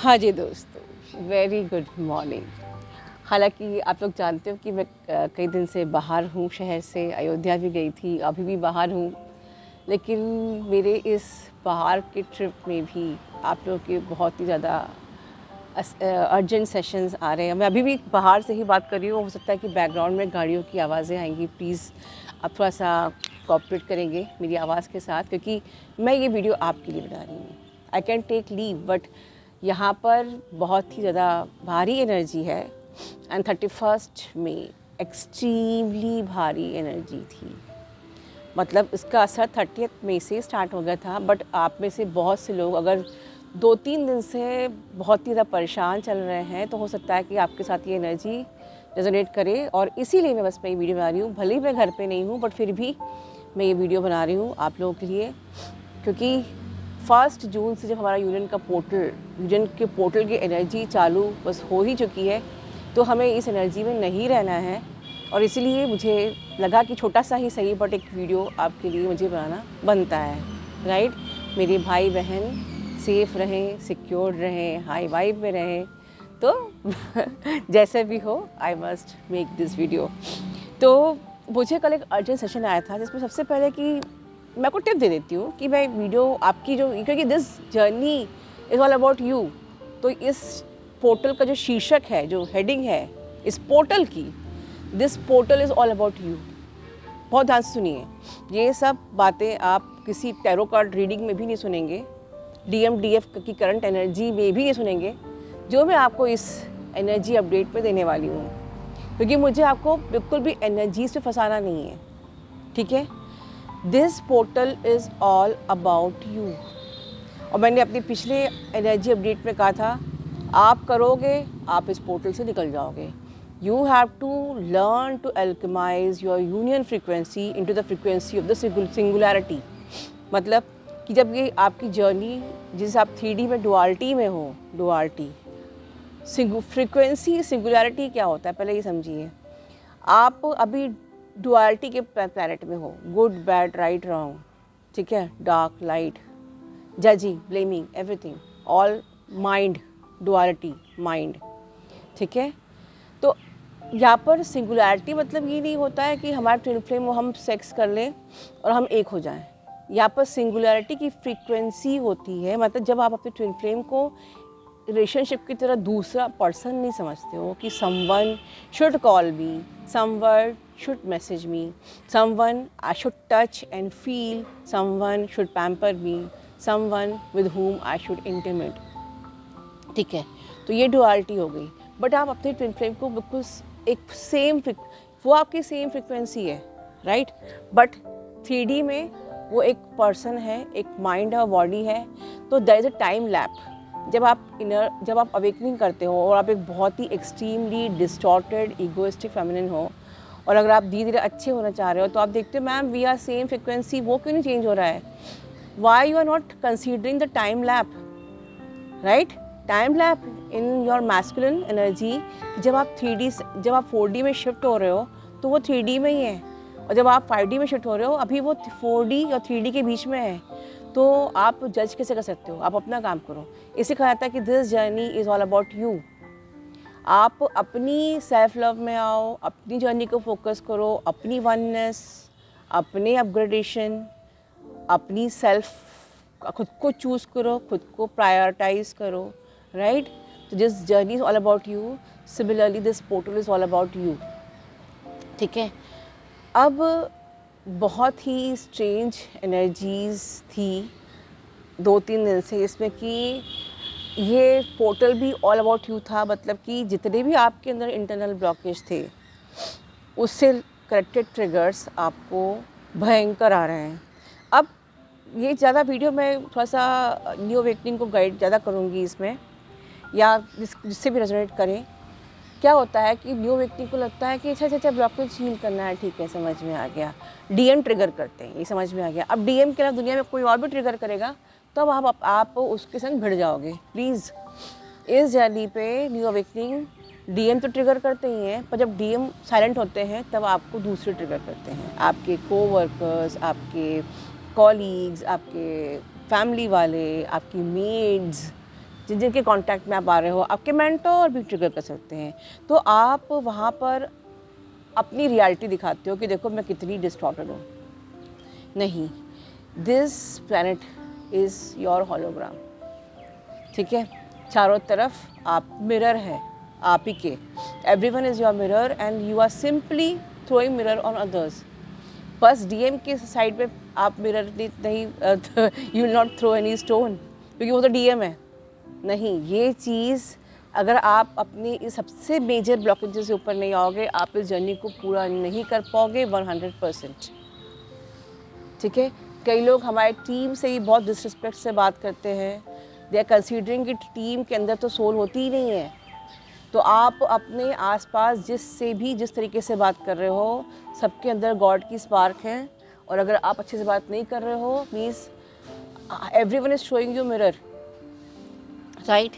हाँ जी दोस्तों, very good morning. हालांकि आप लोग जानते हो कि मैं कई दिन से बाहर हूँ, शहर से अयोध्या भी गई थी, अभी भी बाहर हूँ। लेकिन मेरे इस बाहर के ट्रिप में भी आप लोगों के बहुत ही ज़्यादा अर्जेंट सेशंस आ रहे हैं। मैं अभी भी बाहर से ही बात कर रही हूँ, हो सकता है कि बैकग्राउंड में गाड़ियों की आवाज़ें आएंगी। प्लीज़ आप थोड़ा सा कोऑपरेट करेंगे मेरी आवाज़ के साथ, क्योंकि मैं ये वीडियो आपके लिए बना रही हूँ। I can take leave, but यहाँ पर बहुत ही ज़्यादा भारी एनर्जी है। एंड 31 में एक्सट्रीमली भारी एनर्जी थी। मतलब इसका असर 30 मई से स्टार्ट हो गया था, बट आप में से बहुत से लोग अगर 2-3 दिन से बहुत ही ज़्यादा परेशान चल रहे हैं, तो हो सकता है कि आपके साथ ये एनर्जी रेजोनेट करे। और इसीलिए मैं ये वीडियो बना रही हूँ। भले ही मैं घर पे नहीं हूँ, बट फिर भी मैं ये वीडियो बना रही हूँ आप लोगों के लिए, क्योंकि 1 जून से जब हमारा यूनियन के पोर्टल की एनर्जी चालू बस हो ही चुकी है, तो हमें इस एनर्जी में नहीं रहना है। और इसीलिए मुझे लगा कि छोटा सा ही सही, बट एक वीडियो आपके लिए मुझे बनाना बनता है, राइट। मेरे भाई बहन सेफ़ रहें, सिक्योर रहें, हाई वाइब में रहें, तो जैसे भी हो I must make this video. तो मुझे कल एक अर्जेंट सेशन आया था, जिसमें सबसे पहले कि मैं आपको टिप दे देती हूँ कि मैं वीडियो आपकी जो, क्योंकि this journey is all about you. तो इस पोर्टल का जो शीर्षक है, जो हेडिंग है इस पोर्टल की, this portal is all about you. बहुत ध्यान से सुनिए, ये सब बातें आप किसी टैरो कार्ड रीडिंग में भी नहीं सुनेंगे, DMDF की करंट एनर्जी में भी नहीं सुनेंगे, जो मैं आपको इस एनर्जी अपडेट पे देने वाली हूँ। क्योंकि मुझे आपको बिल्कुल भी एनर्जी से फंसाना नहीं है, ठीक है। This portal is all about you. और मैंने अपने पिछले एनर्जी अपडेट में कहा था, आप करोगे, आप इस पोर्टल से निकल जाओगे। You have to learn to alchemise your union frequency into the frequency of the singularity. मतलब कि जब ये आपकी जर्नी, जिस आप 3D में डुअलिटी में हो, डुअलिटी फ्रिक्वेंसी सिंगुलैरिटी क्या होता है पहले ये समझिए। आप अभी डुअलिटी के प्लैनेट में हो, गुड बैड राइट रॉन्ग, ठीक है, dark light, judging blaming everything, all mind, duality mind, ठीक है। तो यहाँ पर सिंगुलैरिटी मतलब ये नहीं होता है कि हमारे ट्विन फ्लेम में हम सेक्स कर लें और हम एक हो जाएं। यहाँ पर सिंगुलैरिटी की फ्रीक्वेंसी होती है, मतलब जब आप अपने ट्विन फ्लेम को रिलेशनशिप की तरह दूसरा पर्सन नहीं समझते हो कि someone should call me, someone should message me, someone I should touch and feel, someone should pamper me, someone with whom I should intimate, ठीक है। तो ये डुअलिटी हो गई। बट आप अपने ट्विन फ्लेम को बिल्कुल एक सेम, वो आपकी सेम फ्रिक्वेंसी है, राइट। बट 3D में वो एक पर्सन है, एक माइंड है, बॉडी है। तो there is a time lap. जब आप अवेकनिंग करते हो और आप एक बहुत ही एक्सट्रीमली डिस्टॉर्टेड इगोइस्टिक फेमिनिन हो, और अगर आप धीरे धीरे अच्छे होना चाह रहे हो, तो आप देखते हो ma'am we are same frequency, वो क्यों नहीं चेंज हो रहा है? Why you are not considering the time lap, right. Time lap in your masculine energy. जब आप 4D में शिफ्ट हो रहे हो, तो वो 3D में ही है, और जब आप 5D में शिफ्ट हो रहे हो, अभी वो 4D और 3D के बीच में है। तो आप जज कैसे कर सकते हो? आप अपना काम करो। इसे कहा जाता है कि this journey is all about you. आप अपनी सेल्फ लव में आओ, अपनी जर्नी को फोकस करो, अपनी वननेस, अपने अपग्रेडेशन, अपनी सेल्फ, खुद को चूज़ करो, खुद को प्रायोरिटाइज करो, राइट। तो this journey is all about you. Similarly this portal is all about you, ठीक है। अब बहुत ही स्ट्रेंज एनर्जीज़ थी 2-3 दिन से इसमें, कि ये पोर्टल भी ऑल अबाउट यू था। मतलब कि जितने भी आपके अंदर इंटरनल ब्लॉकेज थे, उससे कनेक्टेड ट्रिगर्स आपको भयंकर आ रहे हैं। अब ये ज़्यादा वीडियो मैं थोड़ा सा न्यू अवेकनिंग को गाइड ज़्यादा करूँगी इसमें, या जिससे भी रेजोनेट करें। क्या होता है कि न्यू व्यक्ति को लगता है कि अच्छा ब्लॉकेज हील करना है, ठीक है, समझ में आ गया। DM ट्रिगर करते हैं, ये समझ में आ गया। अब DM के अलावा दुनिया में कोई और भी ट्रिगर करेगा, तब आप उसके संग भिड़ जाओगे। प्लीज़, इस जर्नी पे न्यू अवेकनिंग DM तो ट्रिगर करते ही हैं, पर जब DM साइलेंट होते हैं, तब आपको दूसरे ट्रिगर करते हैं। आपके कोवर्कर्स, आपके कॉलीग्स, आपके फैमिली वाले, आपकी मेड्स, जिन जिनके कांटेक्ट में आप आ रहे हो, आपके मेंटोर भी ट्रिगर कर सकते हैं। तो आप वहाँ पर अपनी रियलिटी दिखाते हो कि देखो मैं कितनी डिस्टॉर्टेड हूँ। नहीं, this planet is your hologram, ठीक है। चारों तरफ आप मिरर है आप ही के, everyone is your mirror and you are simply throwing mirror on others. बस डीएम के साइड पे आप मिरर नहीं, you will not throw any stone, क्योंकि वो तो डीएम है। नहीं, ये चीज़ अगर आप अपनी इस सबसे मेजर ब्लॉकेजेस से ऊपर नहीं आओगे, आप इस जर्नी को पूरा नहीं कर पाओगे 100%, ठीक है। कई लोग हमारे टीम से ही बहुत डिसरिस्पेक्ट से बात करते हैं, दे आर कंसीडरिंग कि टीम के अंदर तो सोल होती ही नहीं है। तो आप अपने आसपास जिससे भी जिस तरीके से बात कर रहे हो, सबके अंदर गॉड की स्पार्क है। और अगर आप अच्छे से बात नहीं कर रहे हो, means everyone is showing you mirror, right,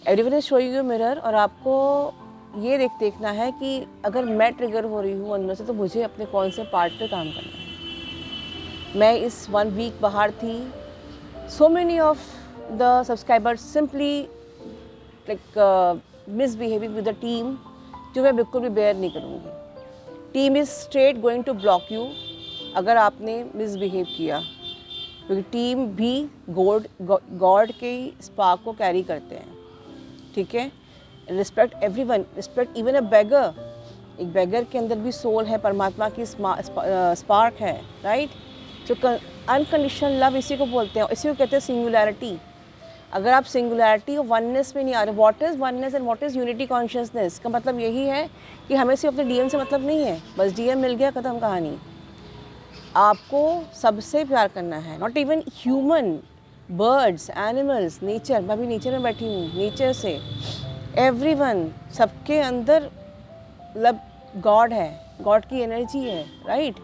everyone is showing you mirror. और आपको ये देखना है कि अगर मैं ट्रिगर हो रही हूँ अंदर से, तो मुझे अपने कौन से पार्ट पे काम करना है। मैं इस 1 वीक बाहर थी, so many of the subscribers simply like misbehaving with the team, जो मैं बिल्कुल भी बेयर नहीं करूँगी। Team is straight going to block you अगर आपने मिसबिहेव किया, क्योंकि टीम भी गॉड के स्पार्क को कैरी करते हैं, ठीक है। Respect everyone, respect even a beggar. एक बेगर के अंदर भी सोल है, परमात्मा की स्पार्क है, राइट। जो अनकंडीशनल लव इसी को बोलते हैं, इसी को कहते हैं सिंगुलैरिटी। अगर आप सिंगुलैरिटी और वननेस में नहीं आ रहे, what is oneness and what is unity consciousness का मतलब यही है कि हमें सिर्फ अपने डीएम से मतलब नहीं है, बस डीएम मिल गया खत्म कहानी। आपको सबसे प्यार करना है, not even human, birds, animals, nature. मैं भी नेचर में बैठी हूँ, नेचर से एवरीवन, सबके अंदर मतलब गॉड है, गॉड की एनर्जी है, राइट।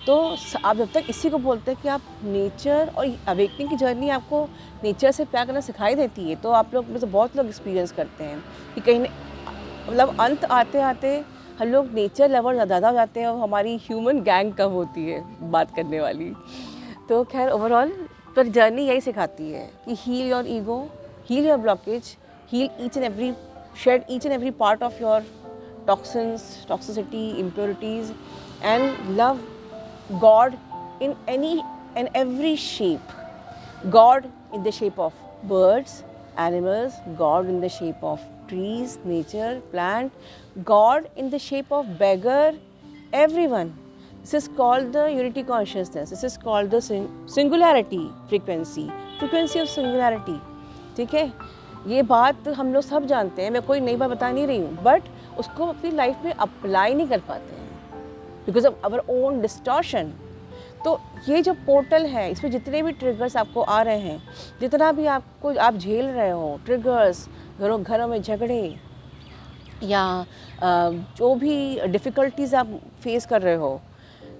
तो आप जब तक इसी को बोलते हैं कि आप नेचर और अवेकनिंग की जर्नी आपको नेचर से प्यार करना सिखाई देती है, तो आप लोग में से बहुत लोग एक्सपीरियंस करते हैं कि कहीं मतलब अंत आते आते हम लोग नेचर लवर ज़्यादा हो जाते हैं और हमारी ह्यूमन गैंग कम होती है बात करने वाली। तो खैर ओवरऑल पर जर्नी यही सिखाती है कि heal your ego, heal your blockage, heal each and every, shed each and every part of your toxins, toxicity, impurities, and love God in any and every shape. God in the shape of birds, animals, God in the shape of trees, nature, plant, God in the shape of beggar, everyone. This is called the unity consciousness. This is called the singularity frequency of singularity. ठीक है, ये बात हम लोग सब जानते हैं, मैं कोई नई बात बता नहीं रही हूँ, बट उसको अपनी लाइफ में अप्लाई नहीं कर पाते हैं because of our own distortion. तो ये जो पोर्टल है, इसमें जितने भी ट्रिगर्स आपको आ रहे हैं, जितना भी आप झेल रहे हो ट्रिगर्स, घरों में झगड़े या जो भी डिफ़िकल्टीज़ आप फेस कर रहे हो,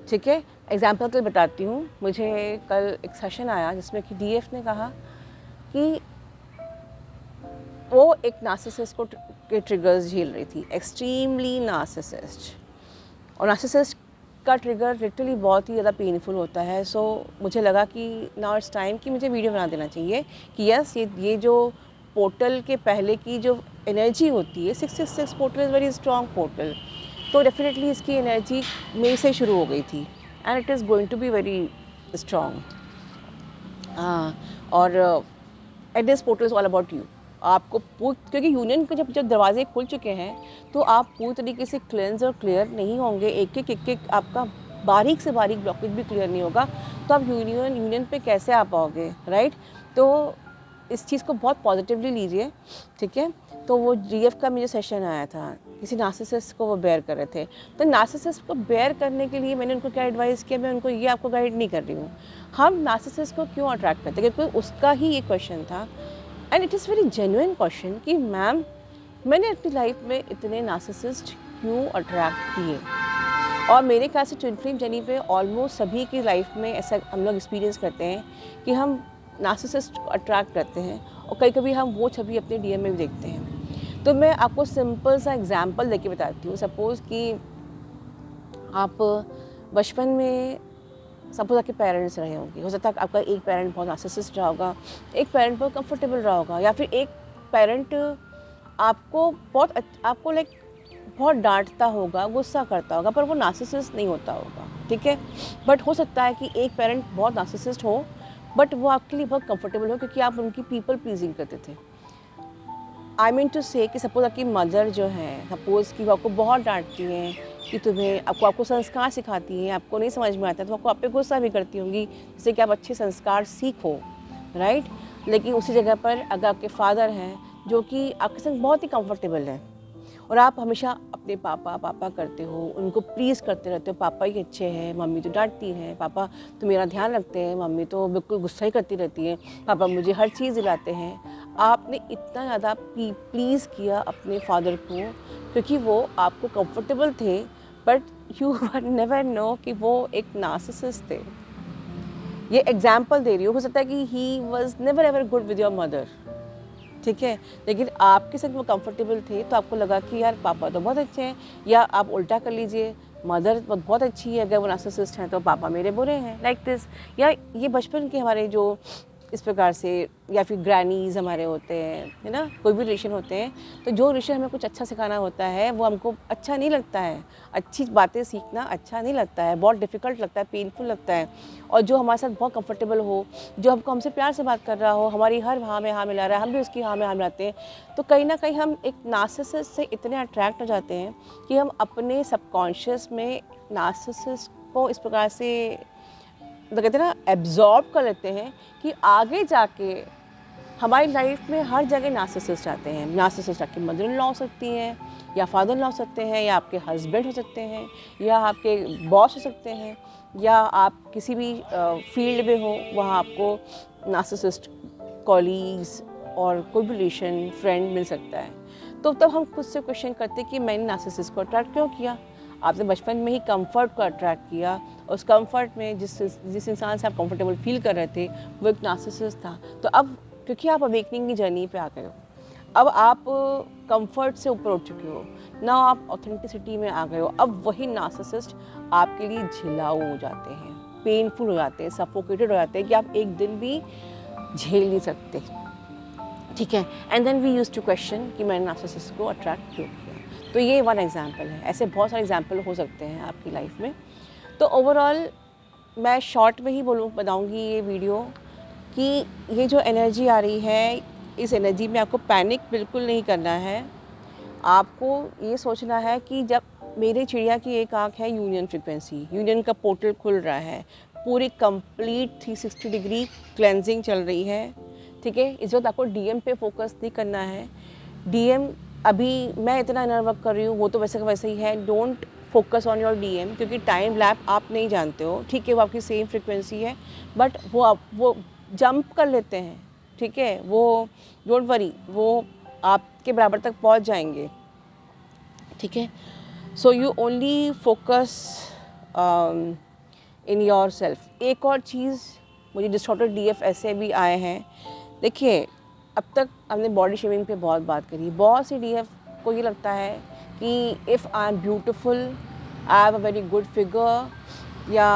ठीक है। एग्जाम्पल के बताती हूँ, मुझे कल एक सेशन आया जिसमें कि डीएफ ने कहा कि वो एक नार्सिसिस्ट को के ट्रिगर्स झेल रही थी, एक्सट्रीमली नार्सिसिस्ट। और नार्सिसिस्ट का ट्रिगर लिटरली बहुत ही ज़्यादा पेनफुल होता है। सो मुझे लगा कि नाउ इट्स टाइम कि मुझे वीडियो बना देना चाहिए कि यस, ये जो पोर्टल के पहले की जो एनर्जी होती है, 666 portal is very strong portal, तो डेफिनेटली इसकी एनर्जी मेरे से शुरू हो गई थी and it is going to be very strong. और at this portal is all about you. आपको क्योंकि यूनियन के जब दरवाजे खुल चुके हैं, तो आप पूरी तरीके से क्लेंस और क्लियर नहीं होंगे, एक एक आपका बारीक से बारीक ब्लॉकेज भी क्लियर नहीं होगा, तो आप यूनियन पे कैसे आ पाओगे, राइट। तो इस चीज़ को बहुत पॉजिटिवली लीजिए, ठीक है। तो वो डीएफ का मुझे सेशन आया था, किसी नार्सिसिस्ट को वो बेयर कर रहे थे। तो नार्सिसिस्ट को बेयर करने के लिए मैंने उनको क्या एडवाइस किया, मैं उनको ये आपको गाइड नहीं कर रही हूँ, हम नार्सिसिस्ट को क्यों अट्रैक्ट करते हैं, क्योंकि उसका ही ये क्वेश्चन था and it is very genuine question कि मैम मैंने अपनी लाइफ में इतने नार्सिसिस्ट क्यों अट्रैक्ट किए। और मेरे ख्याल से ट्विन फ्लेम जर्नी पे ऑलमोस्ट सभी की लाइफ में ऐसा हम लोग एक्सपीरियंस करते हैं कि हम नार्सिसिस्ट को अट्रैक्ट करते हैं और कभी कभी हम वो छवि अपने डीएम में भी देखते हैं। तो मैं आपको सिंपल सा एग्जांपल देके बताती हूँ। सपोज़ कि आप बचपन में सपोज आपके पेरेंट्स रहे होंगे, हो सकता है आपका एक पेरेंट बहुत नार्सिसिस्ट रहा होगा, एक पेरेंट बहुत कंफर्टेबल रहा होगा, या फिर एक पेरेंट आपको लाइक बहुत डांटता होगा, गुस्सा करता होगा, पर वो नार्सिसिस्ट नहीं होता होगा, ठीक है। बट हो सकता है कि एक पेरेंट बहुत नार्सिसिस्ट हो, बट वो आपके लिए बहुत कंफर्टेबल हो क्योंकि आप उनकी पीपल प्लीजिंग करते थे। आई मीन टू से कि सपोज आपकी मदर जो है, सपोज़ कि वो आपको बहुत डांटती हैं कि तुम्हें आपको संस्कार सिखाती हैं, आपको नहीं समझ में आता तो आपको आप पे गुस्सा भी करती होंगी जिससे कि आप अच्छे संस्कार सीखो, राइट। लेकिन उसी जगह पर अगर आपके फादर हैं जो कि आपके संग बहुत ही कंफर्टेबल हैं और आप हमेशा अपने पापा पापा करते हो, उनको प्लीज़ करते रहते हो, पापा ही अच्छे हैं, मम्मी तो डांटती हैं, पापा तो मेरा ध्यान रखते हैं, मम्मी तो बिल्कुल गुस्सा ही करती रहती हैं, पापा मुझे हर चीज़ दिलाते हैं। आपने इतना ज़्यादा प्लीज़ किया अपने फादर को क्योंकि वो आपको कंफर्टेबल थे, बट यू नेवर नो कि वो एक नार्सिसिस्ट थे। ये एग्जाम्पल दे रही हूँ, हो सकता है कि he was never ever good with your mother, ठीक है, लेकिन आपके साथ वो कंफर्टेबल थे तो आपको लगा कि यार पापा तो बहुत अच्छे हैं। या आप उल्टा कर लीजिए, मदर बहुत अच्छी है, अगर वो नार्सिसिस्ट हैं तो पापा मेरे बुरे हैं, लाइक दिस। या ये बचपन के हमारे जो इस प्रकार से, या फिर ग्रैनीज़ हमारे होते हैं, है ना, कोई भी रिलेशन होते हैं, तो जो रिलेशन हमें कुछ अच्छा सिखाना होता है वो हमको अच्छा नहीं लगता है, अच्छी बातें सीखना अच्छा नहीं लगता है, बहुत डिफ़िकल्ट लगता है, पेनफुल लगता है। और जो हमारे साथ बहुत कंफर्टेबल हो, जो हमसे प्यार से बात कर रहा हो, हमारी हर हाँ में हाँ मिला रहा है, हम भी उसकी हाँ में हाँ मिलाते हैं, तो कहीं ना कहीं हम एक नार्सिसिस्ट से इतने अट्रैक्ट हो जाते हैं कि हम अपने सबकॉन्शियस में नार्सिसिस्ट को इस प्रकार से तो कहते हैं ना एब्जॉर्ब कर लेते हैं कि आगे जाके हमारी लाइफ में हर जगह नार्सिसिस्ट आते हैं। नार्सिसिस्ट आपकी मदर इन लॉ हो सकती हैं, या फादर इन लॉ हो सकते हैं, या आपके हस्बैंड हो सकते हैं, या आपके बॉस हो सकते हैं, या आप किसी भी फील्ड में हो वहाँ आपको नार्सिसिस्ट कॉलीग्स और कोई भी रिलेशन फ्रेंड मिल सकता है। तो तब हम खुद से क्वेश्चन करते हैं कि मैंने नार्सिसिस्ट को अट्रैक्ट क्यों किया। आपने बचपन में ही कंफर्ट को अट्रैक्ट किया, उस कंफर्ट में जिस इंसान से आप कंफर्टेबल फील कर रहे थे वो एक नार्सिसिस्ट था। तो अब क्योंकि आप अवेकनिंग की जर्नी पे आ गए हो, अब आप कंफर्ट से ऊपर उठ चुके हो ना, आप ऑथेंटिसिटी में आ गए हो। अब वही नार्सिसिस्ट आपके लिए झिलाऊ हो जाते हैं, पेनफुल हो जाते हैं, सफोकेटेड हो जाते हैं कि आप एक दिन भी झेल नहीं सकते, ठीक है। And then we use to question कि मैंने नार्सिसिस्ट को अट्रैक्ट क्यों किया। तो ये वन एग्जाम्पल है, ऐसे बहुत सारे एग्जाम्पल हो सकते हैं आपकी लाइफ में। तो ओवरऑल मैं शॉर्ट में ही बताऊँगी ये वीडियो कि ये जो एनर्जी आ रही है, इस एनर्जी में आपको पैनिक बिल्कुल नहीं करना है। आपको ये सोचना है कि जब मेरे चिड़िया की एक आँख है यूनियन फ्रिक्वेंसी, यूनियन का पोर्टल खुल रहा है, पूरी कंप्लीट 360 डिग्री क्लेंजिंग चल रही है, ठीक है। इस वक्त आपको डीएम पे फोकस नहीं करना है। डीएम अभी मैं इतना इनर वर्क कर रही हूँ, वो तो वैसे का वैसे ही है। Don't focus on your DM क्योंकि टाइम लैप आप नहीं जानते हो, ठीक है, वो आपकी सेम फ्रिक्वेंसी है, बट वो जंप कर लेते हैं, ठीक है। वो डोंट वरी, वो आपके बराबर तक पहुंच जाएंगे, ठीक है। So you only focus in your self. एक और चीज़, मुझे डिस्टॉर्टेड डीएफ ऐसे भी आए हैं। देखिए, अब तक हमने बॉडी शेमिंग पे बहुत बात करी। बहुत सी डीएफ को ये लगता है कि if I am beautiful, I have a very good figure, या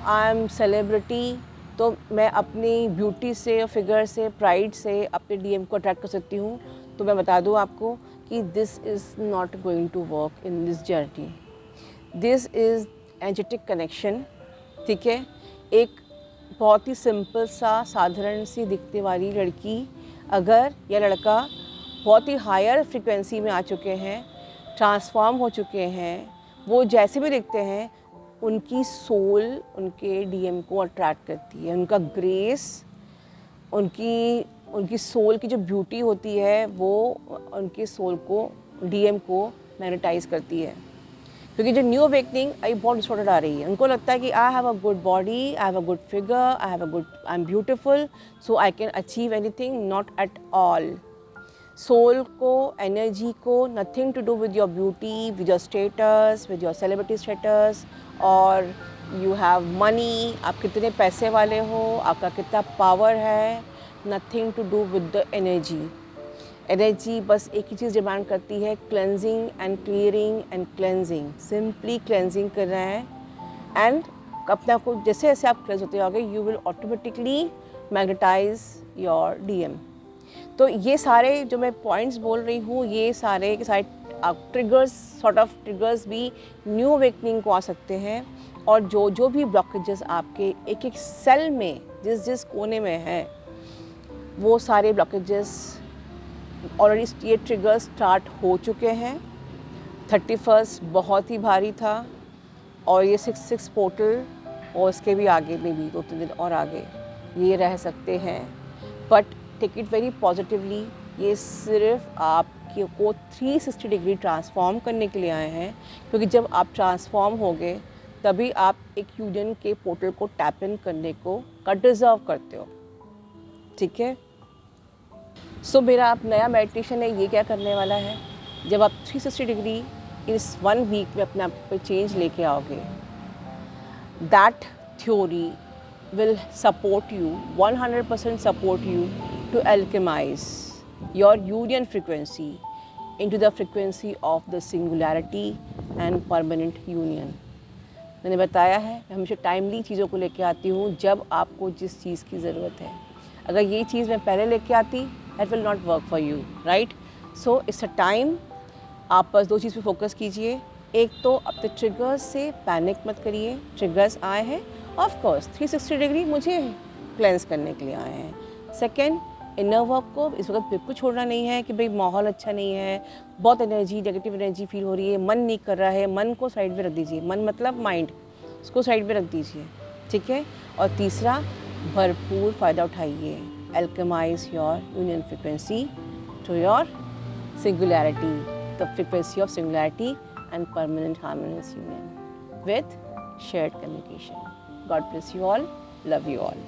आई एम सेलिब्रिटी, तो मैं अपनी ब्यूटी से, फिगर से, प्राइड से अपने डीएम को अट्रैक्ट कर सकती हूँ। तो मैं बता दूँ आपको कि this is not going to work in this journey. This is energetic connection, ठीक है। एक बहुत ही सिंपल सा, साधारण सी दिखने वाली लड़की अगर या लड़का बहुत ही हायर फ्रिक्वेंसी में आ चुके हैं, ट्रांसफॉर्म हो चुके हैं, वो जैसे भी दिखते हैं, उनकी सोल उनके डीएम को अट्रैक्ट करती है। उनका ग्रेस, उनकी सोल की जो ब्यूटी होती है वो उनके सोल को, डीएम को मैग्नेटाइज करती है। क्योंकि जो न्यू अवेकनिंग आई बहुत डिस्टॉर्टेड आ रही है, उनको लगता है कि I have a good body, I have a good figure, I am beautiful, so I can achieve anything. Not at all. Soul को, एनर्जी को nothing to do with your beauty, with your status, with your celebrity status, और you have money, आप कितने पैसे वाले हो, आपका कितना पावर है, nothing to do with the energy. Energy बस एक ही चीज़ डिमांड करती है, cleansing and clearing and cleansing. Simply cleansing कर रहे हैं एंड अपने आप को जैसे जैसे आप क्लेंस होते जाओगे, you will automatically magnetize your DM. तो ये सारे जो मैं पॉइंट्स बोल रही हूँ, ये सारे के सारे ट्रिगर्स, सॉर्ट ऑफ ट्रिगर्स भी न्यू अवेकनिंग को आ सकते हैं। और जो भी ब्लॉकेजेस आपके एक एक सेल में जिस कोने में हैं, वो सारे ब्लॉकेजेस ऑलरेडी ये ट्रिगर्स स्टार्ट हो चुके हैं। 31 बहुत ही भारी था, और ये 66 पोर्टल और इसके भी आगे में भी 2-3 दिन और आगे ये रह सकते हैं। But take it very positively, ये सिर्फ आपके को 360 डिग्री ट्रांसफॉर्म करने के लिए आए हैं, क्योंकि जब आप ट्रांसफॉर्म होगे तभी आप एक यूनियन के पोर्टल को टैप इन करने का डिज़र्व करते हो। ठीक है, सो मेरा अब नया मेडिटेशन है, ये क्या करने वाला है, जब आप 360 डिग्री इस 1 वीक में अपने आप पे चेंज लेके आओगे, that theory will support you, 100% support you to alchemize your union frequency into the frequency of the singularity and permanent union. मैंने बताया है, मैं हमेशा टाइमली चीज़ों को लेके आती हूँ जब आपको जिस चीज़ की ज़रूरत है। अगर ये चीज़ मैं पहले लेके आती, that will not work for you, right? So it's a time, आप बस 2 चीज़ पे फोकस कीजिए। एक तो अपने ट्रिगर्स से पैनिक मत करिए, ट्रिगर्स आए हैं, ऑफ कोर्स 360 डिग्री मुझे क्लेंस करने के लिए आए हैं। सेकंड, इनर वर्क को इस वक्त बिल्कुल छोड़ना नहीं है कि भाई माहौल अच्छा नहीं है, बहुत एनर्जी, नेगेटिव एनर्जी फील हो रही है, मन नहीं कर रहा है, मन को साइड पे रख दीजिए। मन मतलब माइंड, उसको साइड पे रख दीजिए, ठीक है। और तीसरा, भरपूर फ़ायदा उठाइए, alchemise your union frequency to your singularity, the frequency of singularity and permanent harmonious union with shared communication. God bless you all. Love you all.